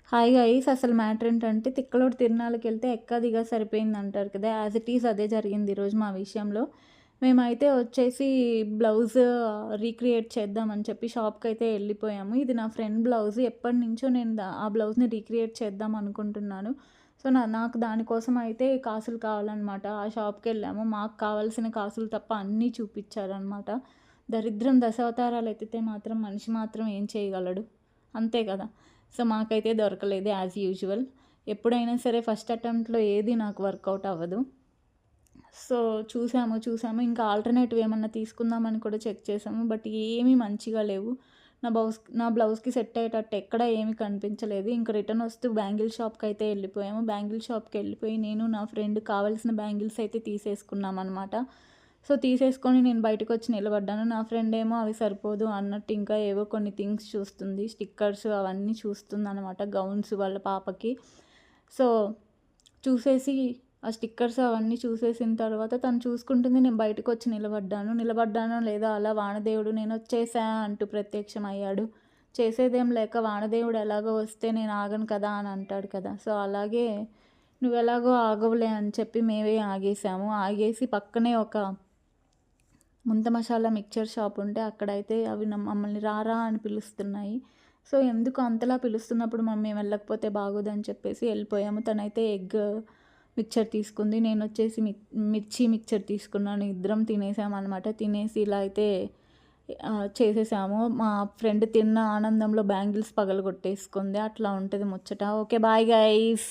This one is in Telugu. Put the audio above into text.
హాయ్ గైస్, అసలు మ్యాటర్ ఏంటంటే తిక్కలోడు తిరునాళ్ళకెళ్తే ఎక్క దిగా సరిపోయిందంటారు కదా! యాజ్ ఇట్ ఈజ్ అదే జరిగింది ఈరోజు మా విషయంలో. మేమైతే వచ్చేసి బ్లౌజ్ రీక్రియేట్ చేద్దామని చెప్పి షాప్‌కైతే ఎళ్ళిపోయాము. ఇది నా ఫ్రెండ్ బ్లౌజ్. ఎప్పటినుంచో నేను ఆ బ్లౌజ్‌ని రీక్రియేట్ చేద్దాం అనుకుంటున్నాను. సో, నాకు దానికోసం అయితే కాసులు కావాలనమాట. ఆ షాప్‌కెళ్ళాము. మాకు కావాల్సిన కాసులు తప్ప అన్నీ చూపిచ్చారనమాట. దరిద్రం దశావతారాలు ఎత్తితే మాత్రం మనిషి మాత్రం ఏం చేయగలడు? అంతే కదా! సో, మాకైతే దొరకలేదు యాజ్ యూజువల్. ఎప్పుడైనా సరే ఫస్ట్ అటెంప్ట్‌లో ఏది నాకు వర్కౌట్ అవ్వదు. సో, చూసాము. ఇంకా ఆల్టర్‌నేటివ్ ఏమన్నా తీసుకుందామని కూడా చెక్ చేసాము. బట్ ఏమీ మంచిగా లేవు. నా బ్లౌజ్‌కి సెట్ అయ్యేటట్టు ఎక్కడ ఏమి కనిపించలేదు. ఇంక రిటర్న్ వస్తూ బ్యాంగిల్ షాప్‌కైతే ఎళ్ళిపోయాము. బ్యాంగిల్ షాప్‌కెళ్ళిపోయి నేను, నా ఫ్రెండ్ కావాల్సిన బ్యాంగిల్స్ అయితే తీసేసుకున్నామనమాట. సో, తీసేసుకొని నేను బయటకొచ్చి నిలబడ్డాను. నా ఫ్రెండేమో అవి సరిపోదు అన్నట్టు ఇంకా ఏవో కొన్ని థింగ్స్ చూస్తుంది. స్టిక్కర్స్ అవన్నీ చూస్తుందనమాట. గౌన్స్ వాళ్ళ పాపకి. సో, చూసేసి ఆ స్టిక్కర్స్ అవన్నీ చూసేసిన తర్వాత తను చూసుకుంటుంది. నేను బయటకొచ్చి నిలబడ్డానో లేదో అలా వానదేవుడు నేనొచ్చేసా అంటూ ప్రత్యక్షమయ్యాడు. చేసేదేం లేక వానదేవుడు ఎలాగో వస్తే నేను ఆగను కదా అని అంటాడు కదా! సో, అలాగే నువ్వెలాగో ఆగవులే అని చెప్పి మేమే ఆగేసాము. ఆగేసి పక్కనే ఒక ముంత మసాలా మిక్చర్ షాప్ ఉంటే అక్కడైతే అవి మమ్మల్ని రారా అని పిలుస్తున్నాయి. సో, ఎందుకు అంతలా పిలుస్తున్నప్పుడు మేము వెళ్ళకపోతే బాగోదని చెప్పేసి ఎళ్ళిపోయాము. తనైతే ఎగ్ మిక్చర్ తీసుకుంది. నేనొచ్చేసి మిర్చి మిక్చర్ తీసుకున్నాను. ఇద్దరం తినేసామనమాట. తినేసి ఇలా అయితే చేసేసాము. మా ఫ్రెండ్ తిన్న ఆనందంలో బ్యాంగిల్స్ పగలగొట్టేసుకుంది. అట్లా ఉంటది ముచ్చట. ఓకే. Bye guys.